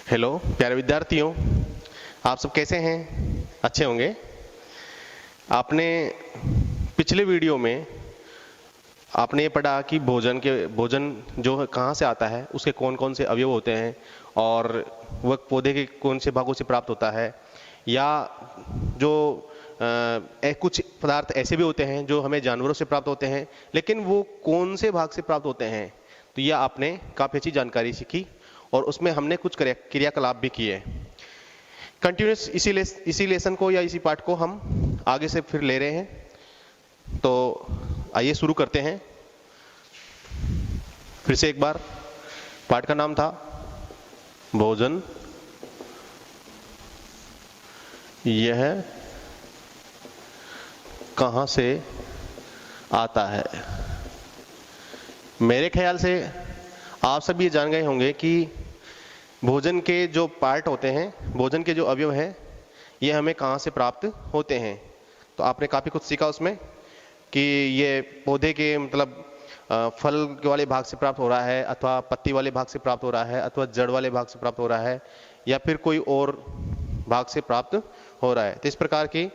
Hello प्यारे विद्यार्थियों, आप सब कैसे हैं? अच्छे होंगे। आपने पिछले वीडियो में आपने ये पढ़ा कि भोजन जो कहाँ से आता है, उसके कौन कौन से अवयव होते हैं और वह पौधे के कौन से भागों से प्राप्त होता है, या जो कुछ पदार्थ ऐसे भी होते हैं जो हमें जानवरों से प्राप्त होते हैं, लेकिन वो कौन से भाग से प्राप्त होते हैं। तो यह आपने काफ़ी अच्छी जानकारी सीखी और उसमें हमने कुछ क्रियाकलाप भी किए। कंटिन्यूस इसी लेसन को या इसी पार्ट को हम आगे से फिर ले रहे हैं। तो आइए शुरू करते हैं। फिर से एक बार, पार्ट का नाम था भोजन। यह कहाँ से आता है। मेरे ख्याल से आप सब ये जान गए होंगे कि भोजन के जो पार्ट होते हैं, भोजन के जो अवयव हैं, ये हमें कहाँ से प्राप्त होते हैं। तो आपने काफ़ी कुछ सीखा उसमें कि ये पौधे के मतलब फल वाले भाग से प्राप्त हो रहा है, अथवा पत्ती वाले भाग से प्राप्त हो रहा है, अथवा जड़ वाले भाग से प्राप्त हो रहा है, या फिर कोई और भाग से प्राप्त हो रहा है। तो इस प्रकार की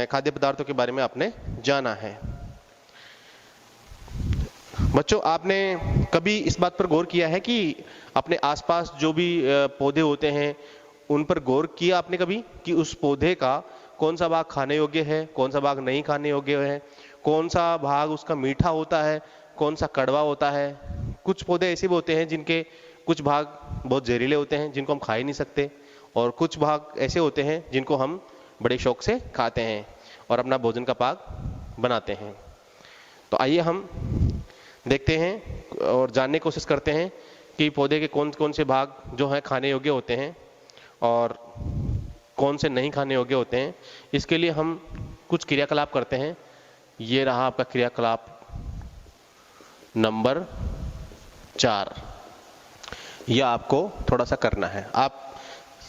खाद्य पदार्थों के बारे में आपने जाना है। बच्चों, आपने कभी इस बात पर गौर किया है कि अपने आसपास जो भी पौधे होते हैं उन पर गौर किया आपने कभी कि उस पौधे का कौन सा भाग खाने योग्य है, कौन सा भाग नहीं खाने योग्य है, कौन सा भाग उसका मीठा होता है, कौन सा कड़वा होता है। कुछ पौधे ऐसे भी होते हैं जिनके कुछ भाग बहुत जहरीले होते हैं, जिनको हम खा ही नहीं सकते, और कुछ भाग ऐसे होते हैं जिनको हम बड़े शौक से खाते हैं और अपना भोजन का पाक बनाते हैं। तो आइए हम देखते हैं और जानने की कोशिश करते हैं कि पौधे के कौन कौन से भाग जो हैं खाने योग्य होते हैं और कौन से नहीं खाने योग्य होते हैं। इसके लिए हम कुछ क्रियाकलाप करते हैं। ये रहा आपका क्रियाकलाप नंबर 4। यह आपको थोड़ा सा करना है। आप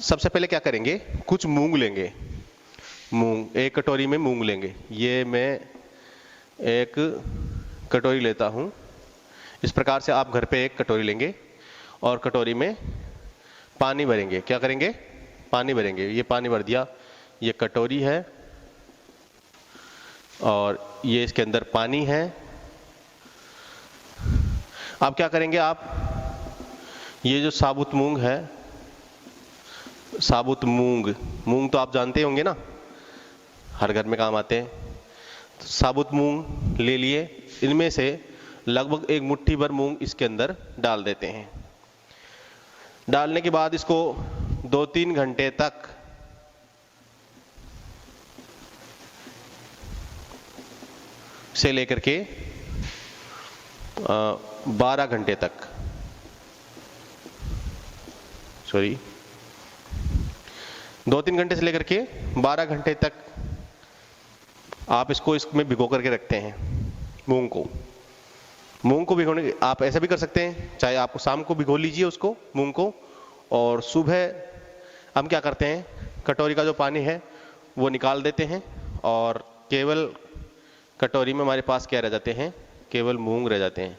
सबसे पहले क्या करेंगे, कुछ मूंग लेंगे। मूंग, एक कटोरी में मूंग लेंगे। ये मैं एक कटोरी लेता हूं। इस प्रकार से आप घर पे एक कटोरी लेंगे और कटोरी में पानी भरेंगे। क्या करेंगे? पानी भरेंगे। ये पानी भर दिया। ये कटोरी है और ये इसके अंदर पानी है। अब क्या करेंगे आप, ये जो साबुत मूंग है, साबुत मूंग तो आप जानते होंगे ना, हर घर में काम आते हैं। तो साबुत मूंग ले लिए। इनमें से लगभग एक मुट्ठी भर मूंग इसके अंदर डाल देते हैं। डालने के बाद इसको 2-3 घंटे तक से लेकर के 12 घंटे तक, 2-3 घंटे से लेकर के 12 घंटे तक आप इसको इसमें भिगो करके रखते हैं। मूंग को भिगोने, आप ऐसा भी कर सकते हैं, चाहे आप शाम को भिगो लीजिए उसको, मूंग को, और सुबह हम क्या करते हैं, कटोरी का जो पानी है वो निकाल देते हैं और केवल कटोरी में हमारे पास क्या रह जाते हैं, केवल मूंग रह जाते हैं।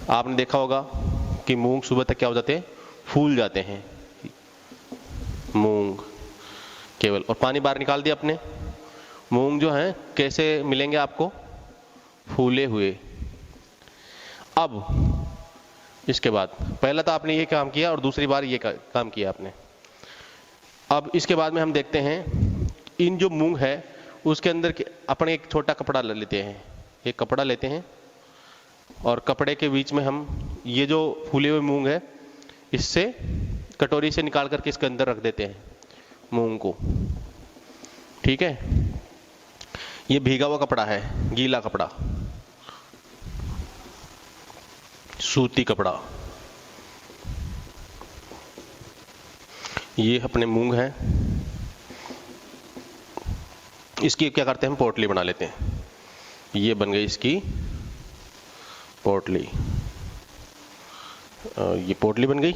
आपने देखा होगा कि मूंग सुबह तक क्या हो जाते हैं, फूल जाते हैं मूंग केवल, और पानी बाहर निकाल दिया आपने। मूंग जो हैं कैसे मिलेंगे आपको, फूले हुए। अब इसके बाद पहला तो आपने ये काम किया और दूसरी बार ये काम किया आपने। अब इसके बाद में हम देखते हैं, इन जो मूंग है उसके अंदर अपन एक छोटा कपड़ा लेते हैं। एक कपड़ा लेते हैं और कपड़े के बीच में हम ये जो फूले हुए मूंग है, इससे कटोरी से निकाल करके इसके अंदर रख देते हैं मूंग को। ठीक है, ये भीगा हुआ कपड़ा है, गीला कपड़ा, सूती कपड़ा। ये अपने मूंग है, इसकी क्या करते हैं, हम पोटली बना लेते हैं। ये बन गई इसकी पोटली। ये पोटली बन गई।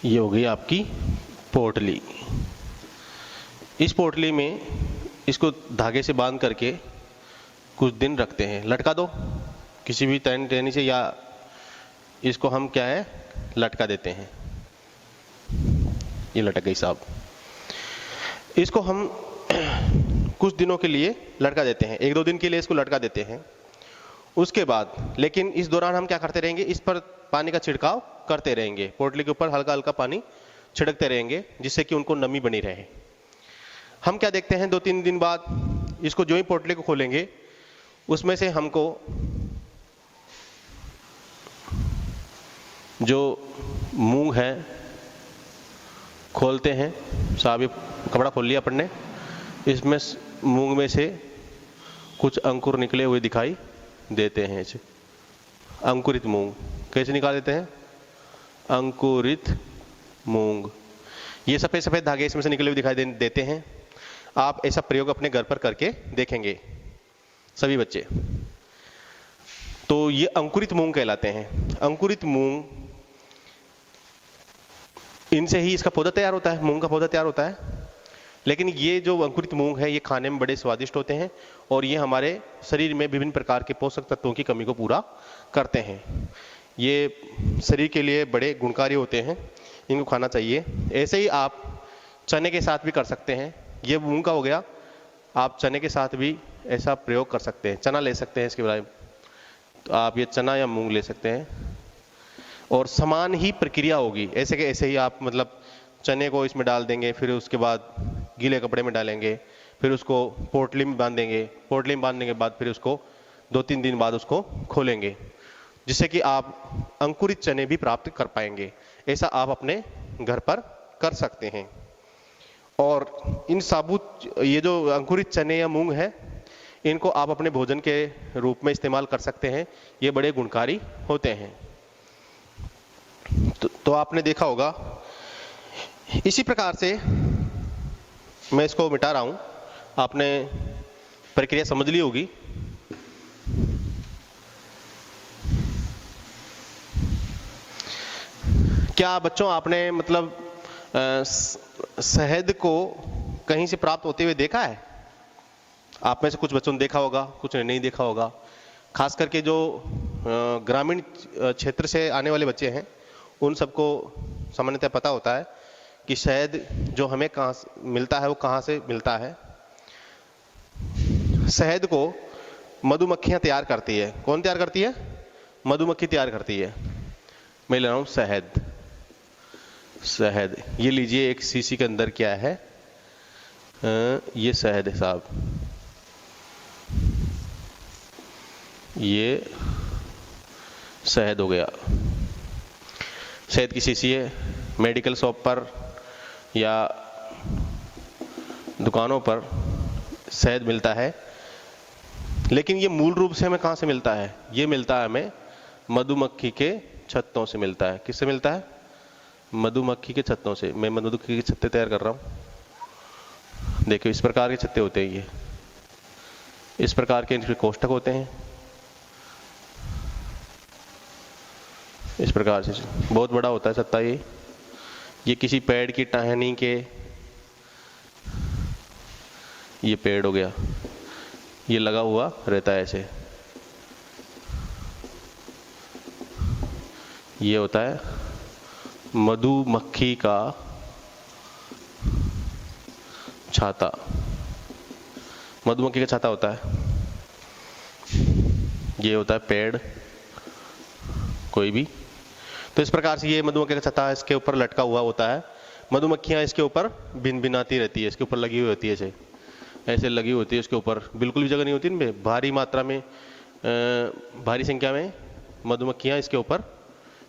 ये हो गई आपकी पोटली। इस पोटली में इसको धागे से बांध करके कुछ दिन रखते हैं। लटका दो किसी भी टहनी से, या इसको हम क्या है लटका देते हैं। ये लटक गई साहब। इसको हम कुछ दिनों के लिए लटका देते हैं, 1-2 दिन के लिए इसको लटका देते हैं। उसके बाद लेकिन इस दौरान हम क्या करते रहेंगे, इस पर पानी का छिड़काव करते रहेंगे। पोटली के ऊपर हल्का हल्का पानी छिड़कते रहेंगे जिससे कि उनको नमी बनी रहे। हम क्या देखते हैं 2-3 दिन बाद इसको जो ही पोटली को खोलेंगे उसमें से हमको जो मूंग है खोलते हैं। साहब ये कपड़ा खोल लिया अपन ने। इसमें मूंग में से कुछ अंकुर निकले हुए दिखाई देते हैं। अंकुरित मूंग कैसे निकाल देते हैं? अंकुरित मूंग, ये सफेद सफेद धागे इसमें से निकले हुए दिखाई देते हैं। आप ऐसा प्रयोग अपने घर पर करके देखेंगे सभी बच्चे। तो ये अंकुरित मूंग कहलाते हैं। अंकुरित मूंग, इनसे ही इसका पौधा तैयार होता है, मूंग का पौधा तैयार होता है। लेकिन ये जो अंकुरित मूंग है ये खाने में बड़े स्वादिष्ट होते हैं और ये हमारे शरीर में विभिन्न प्रकार के पोषक तत्वों की कमी को पूरा करते हैं। ये शरीर के लिए बड़े गुणकारी होते हैं, इनको खाना चाहिए। ऐसे ही आप चने के साथ भी कर सकते हैं। ये मूंग का हो गया, आप चने के साथ भी ऐसा प्रयोग कर सकते हैं। चना ले सकते हैं इसके बजाय, तो आप ये चना या मूंग ले सकते हैं और समान ही प्रक्रिया होगी। ऐसे के ऐसे ही आप मतलब चने को इसमें डाल देंगे, फिर उसके बाद गीले कपड़े में डालेंगे, फिर उसको पोटली में बांधेंगे। पोटली में बांधने के बाद फिर उसको 2-3 दिन बाद उसको खोलेंगे, जिससे कि आप अंकुरित चने भी प्राप्त कर पाएंगे। ऐसा आप अपने घर पर कर सकते हैं। और इन साबुत ये जो अंकुरित चने या मूंग है, इनको आप अपने भोजन के रूप में इस्तेमाल कर सकते हैं। ये बड़े गुणकारी होते हैं। तो आपने देखा होगा। इसी प्रकार से मैं इसको मिटा रहा हूं, आपने प्रक्रिया समझ ली होगी। क्या बच्चों आपने मतलब शहद को कहीं से प्राप्त होते हुए देखा है? आप में से कुछ बच्चों ने देखा होगा, कुछ ने नहीं देखा होगा। खास करके जो ग्रामीण क्षेत्र से आने वाले बच्चे हैं उन सबको सामान्यतः पता होता है कि शहद जो हमें कहाँ मिलता है वो कहाँ से मिलता है। शहद को मधुमक्खियां तैयार करती है। कौन तैयार करती है? मधुमक्खी तैयार करती है। मैं ले रहा हूं शहद। शहद ये लीजिए, एक शीशी के अंदर क्या है, ये शहद है साहब। ये शहद हो गया। शहद की शीशी है। मेडिकल शॉप पर या दुकानों पर शहद मिलता है। लेकिन ये मूल रूप से हमें कहाँ से मिलता है? ये मिलता है हमें मधुमक्खी के छत्तों से मिलता है। किससे मिलता है? मधुमक्खी के छत्तों से। मैं मधुमक्खी के छत्ते तैयार कर रहा हूँ। देखिए इस प्रकार के छत्ते होते हैं। ये इस प्रकार के इनके कोष्ठक होते हैं। इस प्रकार से बहुत बड़ा होता है छत्ता। ये किसी पेड़ की टहनी के, ये पेड़ हो गया, ये लगा हुआ रहता है ऐसे। ये होता है मधुमक्खी का छाता। मधुमक्खी का छाता होता है। ये होता है पेड़ कोई भी। तो इस प्रकार से ये मधुमक्खी का छत्ता इसके ऊपर लटका हुआ होता है। मधुमक्खियां इसके ऊपर भिनभिनाती रहती है, इसके ऊपर लगी हुई होती है, ऐसे ऐसे लगी होती है। इसके ऊपर बिल्कुल भी जगह नहीं होती इनमें। भारी मात्रा में, भारी संख्या में मधुमक्खियां इसके ऊपर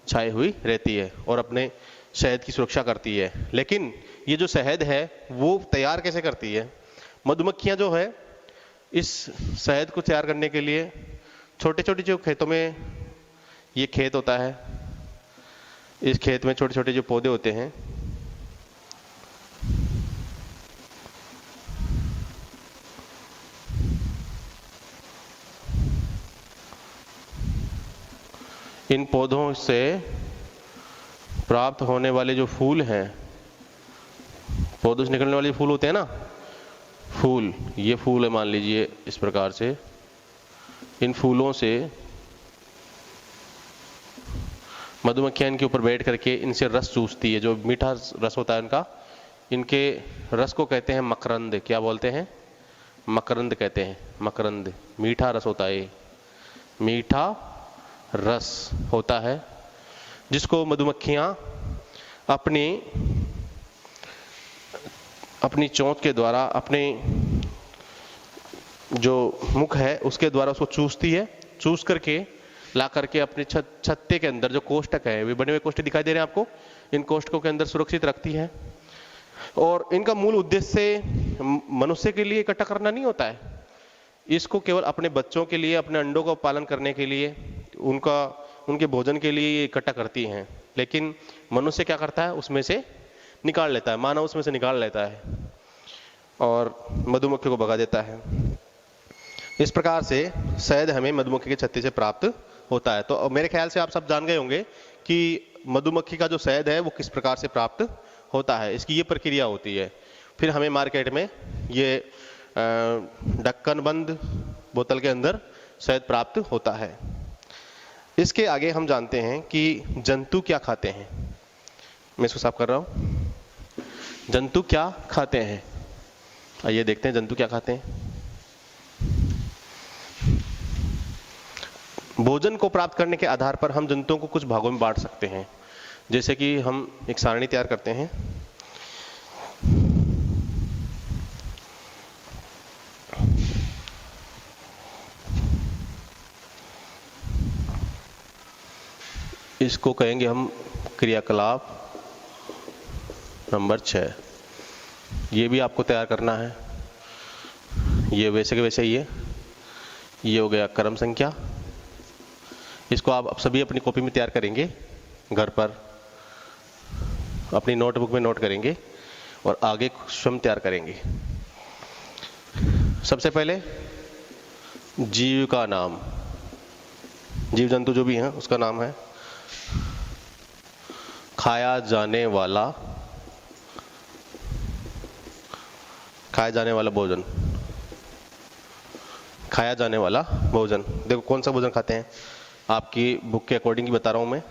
छाई हुई रहती है और अपने शहद की सुरक्षा करती है। लेकिन ये जो शहद है वो तैयार कैसे करती है? मधुमक्खियां जो है इस शहद को तैयार करने के लिए छोटे छोटे जो खेतों में, ये खेत होता है, इस खेत में छोटे छोटे जो पौधे होते हैं, इन पौधों से प्राप्त होने वाले जो फूल हैं, पौधों से निकलने वाले फूल होते हैं ना, फूल, ये फूल है मान लीजिए इस प्रकार से, इन फूलों से मधुमक्खियां इनके ऊपर बैठ करके इनसे रस चूसती है, जो मीठा रस होता है उनका। इनके रस को कहते हैं मकरंद। क्या बोलते हैं? मकरंद कहते हैं। मकरंद मीठा रस होता है, ये मीठा रस होता है, जिसको मधुमक्खियां अपनी चोंच के द्वारा, अपने जो मुख है उसके द्वारा उसको चूसती है। चूस करके ला करके अपने छत्ते के अंदर जो कोष्ठक है, वे बने हुए कोष्ठक दिखाई दे रहे हैं आपको, इन कोष्ठकों के अंदर सुरक्षित रखती है। और इनका मूल उद्देश्य मनुष्य के लिए इकट्ठा करना नहीं होता है, इसको केवल अपने बच्चों के लिए, अपने अंडों का पालन करने के लिए, उनके भोजन के लिए ये इकट्ठा करती हैं। लेकिन मनुष्य क्या करता है? उसमें से निकाल लेता है, मानव उसमें से निकाल लेता है और मधुमक्खी को भगा देता है। इस प्रकार से शहद हमें मधुमक्खी के छत्ते से प्राप्त होता है। तो मेरे ख्याल से आप सब जान गए होंगे कि मधुमक्खी का जो शहद है वो किस प्रकार से प्राप्त होता है, इसकी ये प्रक्रिया होती है। फिर हमें मार्केट में ये ढक्कन बंद बोतल के अंदर शहद प्राप्त होता है। इसके आगे हम जानते हैं कि जंतु क्या खाते हैं। मैं इसको साफ कर रहा हूं। जंतु क्या खाते हैं, आइए देखते हैं जंतु क्या खाते हैं। भोजन को प्राप्त करने के आधार पर हम जंतुओं को कुछ भागों में बांट सकते हैं। जैसे कि हम एक सारणी तैयार करते हैं। इसको कहेंगे हम क्रियाकलाप नंबर 6। ये भी आपको तैयार करना है। ये वैसे के वैसे ही है। ये हो गया क्रम संख्या। इसको आप सभी अपनी कॉपी में तैयार करेंगे, घर पर अपनी नोटबुक में नोट करेंगे और आगे स्वयं तैयार करेंगे। सबसे पहले जीव का नाम, जीव जंतु जो भी हैं उसका नाम है। खाया जाने वाला भोजन, खाया जाने वाला भोजन। देखो कौन सा भोजन खाते हैं, आपकी बुक के अकॉर्डिंग ही बता रहा हूं मैं।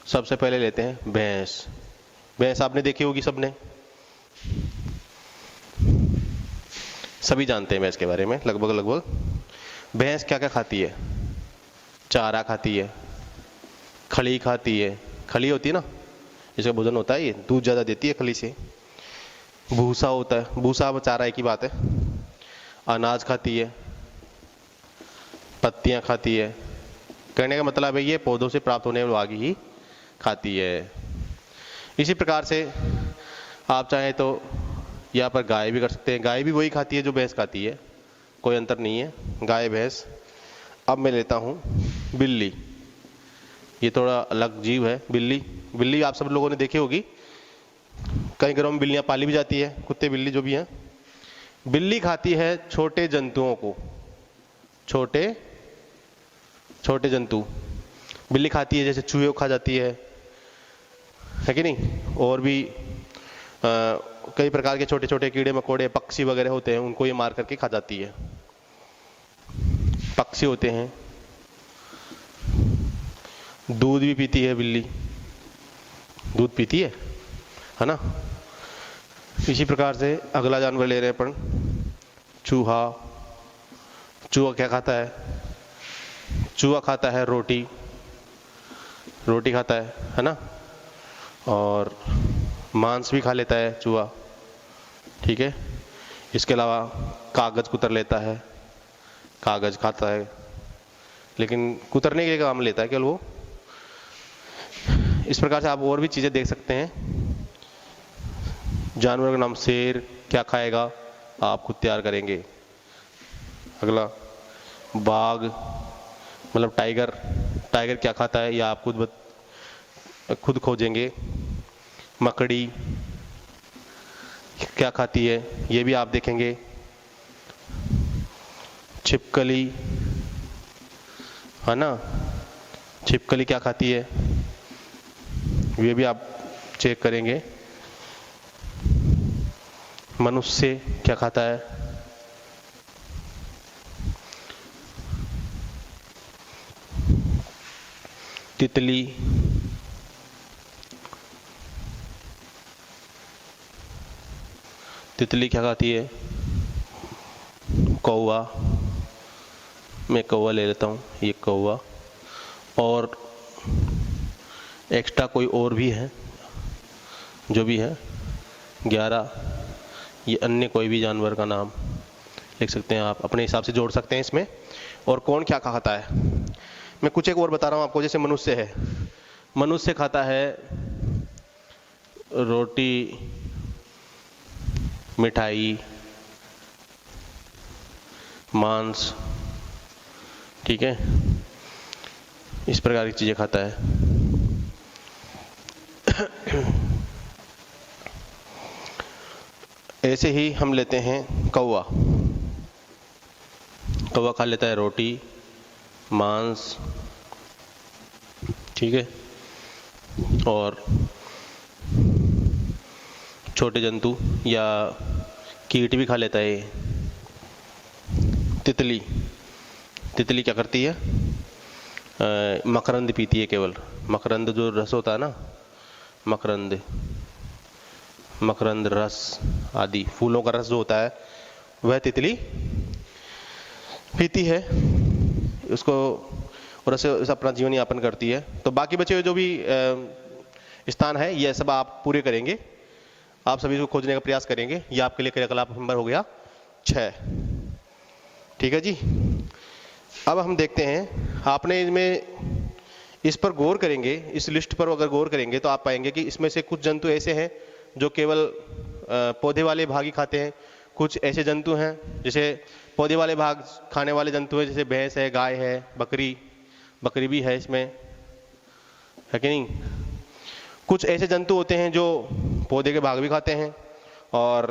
सबसे पहले लेते हैं भैंस। भैंस आपने देखी होगी, सबने, सभी जानते हैं भैंस के बारे में लगभग। भैंस क्या क्या खाती है? चारा खाती है, खली खाती है, खली होती है ना, इसका भोजन होता है, ये दूध ज्यादा देती है खली से। भूसा होता है, भूसा व चारा एक ही बात है। अनाज खाती है, पत्तियां खाती है। कहने का मतलब है ये पौधों से प्राप्त होने वाली ही खाती है। इसी प्रकार से आप चाहें तो यहाँ पर गाय भी कर सकते हैं। गाय भी वही खाती है जो भैंस खाती है, कोई अंतर नहीं है, गाय भैंस। अब मैं लेता हूँ बिल्ली। ये थोड़ा अलग जीव है बिल्ली। बिल्ली आप सब लोगों ने देखी होगी, कई घरों में बिल्लियां पाली भी जाती है, कुत्ते बिल्ली जो भी हैं। बिल्ली खाती है छोटे जंतुओं को, छोटे जंतु बिल्ली खाती है। जैसे चूहे को खा जाती है कि नहीं, और भी कई प्रकार के छोटे छोटे कीड़े मकोड़े, पक्षी वगैरह होते हैं, उनको ये मार करके खा जाती है। पक्षी होते हैं। दूध भी पीती है बिल्ली, दूध पीती है ना। इसी प्रकार से अगला जानवर ले रहे हैं अपन, चूहा। चूहा क्या खाता है? चूहा खाता है रोटी खाता है ना, और मांस भी खा लेता है चूहा, ठीक है। इसके अलावा कागज कुतर लेता है, कागज खाता है, लेकिन कुतरने के काम लेता है केवल वो। इस प्रकार से आप और भी चीजें देख सकते हैं। जानवर का नाम शेर क्या खाएगा आप खुद तैयार करेंगे। अगला बाघ मतलब टाइगर क्या खाता है या आप खुद खोजेंगे। मकड़ी क्या खाती है ये भी आप देखेंगे। छिपकली है ना, छिपकली क्या खाती है ये भी आप चेक करेंगे। मनुष्य क्या खाता है, तितली, तितली क्या खाती है? कौवा, मैं कौवा ले लेता हूँ, ये कौवा। और एक्स्ट्रा कोई और भी है, जो भी है 11, ये अन्य कोई भी जानवर का नाम लिख सकते हैं, आप अपने हिसाब से जोड़ सकते हैं इसमें। और कौन क्या खाता है, मैं कुछ एक और बता रहा हूँ आपको। जैसे मनुष्य है, मनुष्य खाता है रोटी, मिठाई, मांस, ठीक है, इस प्रकार की चीजें खाता है। ऐसे ही हम लेते हैं कौवा, कौवा खा लेता है रोटी, मांस, ठीक है, और छोटे जंतु या कीट भी खा लेता है। तितली, तितली क्या करती है? मकरंद पीती है, केवल मकरंद जो रस होता है ना, मकरंद, मकरंद रस आदि फूलों का रस जो होता है वह तितली पीती है उसको, और ऐसे अपना जीवन यापन करती है। तो बाकी बचे हुए जो भी स्थान है यह सब आप पूरे करेंगे, आप सभी को खोजने का प्रयास करेंगे। यह आपके लिए क्रियाकलाप नंबर हो गया 6, ठीक है जी। अब हम देखते हैं, आपने इसमें इस पर गौर करेंगे, इस लिस्ट पर अगर गौर करेंगे तो आप पाएंगे कि इसमें से कुछ जंतु ऐसे हैं जो केवल पौधे वाले भाग ही खाते हैं, कुछ ऐसे जंतु हैं जैसे पौधे वाले भाग खाने वाले जंतु हैं, जैसे भैंस है, गाय है, बकरी, बकरी भी है इसमें, है कि नहीं। कुछ ऐसे जंतु होते हैं जो पौधे के भाग भी खाते हैं और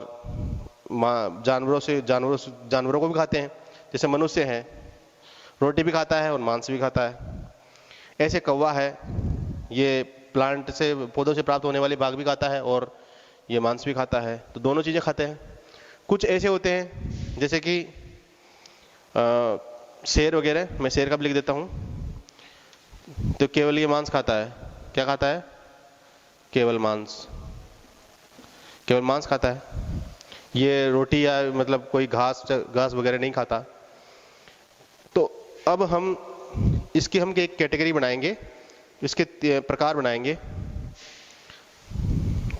जानवरों को भी खाते हैं, जैसे मनुष्य है, रोटी भी खाता है और मांस भी खाता है। ऐसे कौवा है, ये प्लांट से, पौधों से प्राप्त होने वाले भाग भी खाता है और ये मांस भी खाता है, तो दोनों चीजें खाते हैं। कुछ ऐसे होते हैं जैसे कि शेर वगैरह, मैं शेर का भी लिख देता हूं, तो केवल ये मांस खाता है। क्या खाता है? केवल मांस, केवल मांस खाता है। ये रोटी या मतलब कोई घास वगैरह नहीं खाता। तो अब हम इसकी एक कैटेगरी बनाएंगे, इसके प्रकार बनाएंगे।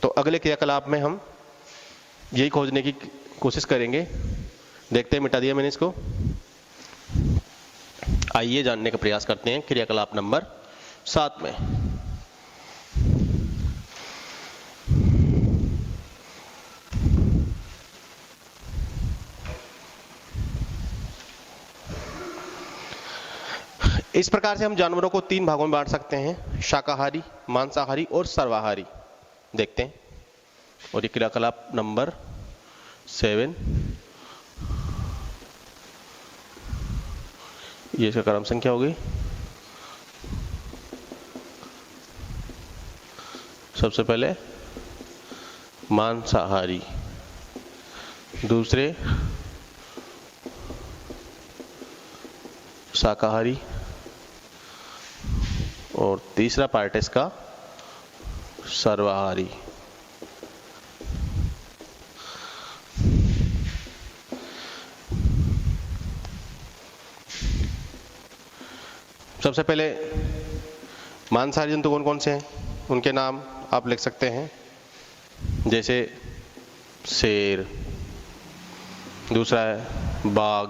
तो अगले क्रियाकलाप में हम यही खोजने की कोशिश करेंगे। देखते हैं, मिटा दिया मैंने इसको। आइए जानने का प्रयास करते हैं क्रियाकलाप नंबर 7 में। इस प्रकार से हम जानवरों को 3 भागों में बांट सकते हैं, शाकाहारी, मांसाहारी और सर्वाहारी। देखते हैं, और ये क्रियाकलाप नंबर 7, ये इसका क्रम संख्या होगी। सबसे पहले मांसाहारी, दूसरे शाकाहारी और तीसरा पार्ट है इसका सर्वाहारी। सबसे पहले मांसाहारी जंतु कौन कौन से हैं, उनके नाम आप लिख सकते हैं, जैसे शेर, दूसरा है बाघ,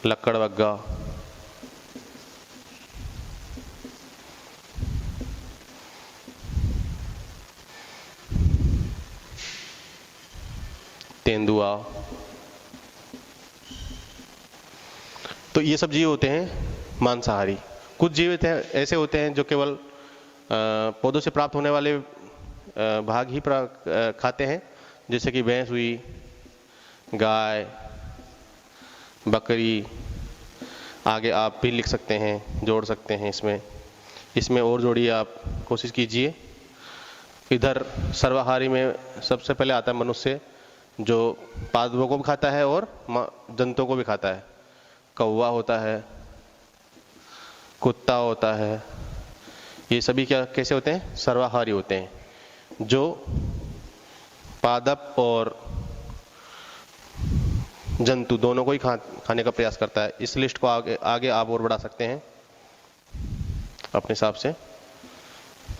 लक्कड़बग्गा, तेंदुआ। तो ये सब जीव होते हैं मांसाहारी। कुछ जीव ऐसे होते हैं जो केवल पौधों से प्राप्त होने वाले भाग ही खाते हैं, जैसे कि भैंस हुई, गाय, बकरी। आगे आप भी लिख सकते हैं, जोड़ सकते हैं इसमें और जोड़िए, आप कोशिश कीजिए। इधर सर्वाहारी में सबसे पहले आता है मनुष्य, जो पादपों को भी खाता है और जंतुओं को भी खाता है। कौवा होता है, कुत्ता होता है, ये सभी क्या कैसे होते हैं? सर्वाहारी होते हैं, जो पादप और जंतु दोनों को ही खाने का प्रयास करता है। इस लिस्ट को आगे आप और बढ़ा सकते हैं अपने हिसाब से।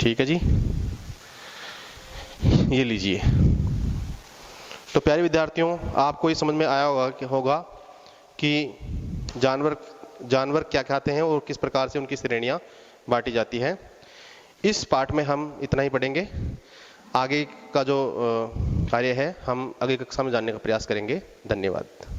ठीक है जी, ये लीजिए। तो प्यारे विद्यार्थियों, आपको ये समझ में आया होगा कि जानवर क्या खाते हैं और किस प्रकार से उनकी श्रेणियां बांटी जाती है। इस पाठ में हम इतना ही पढ़ेंगे। आगे का जो कार्य है हम अगली कक्षा में जानने का प्रयास करेंगे। धन्यवाद।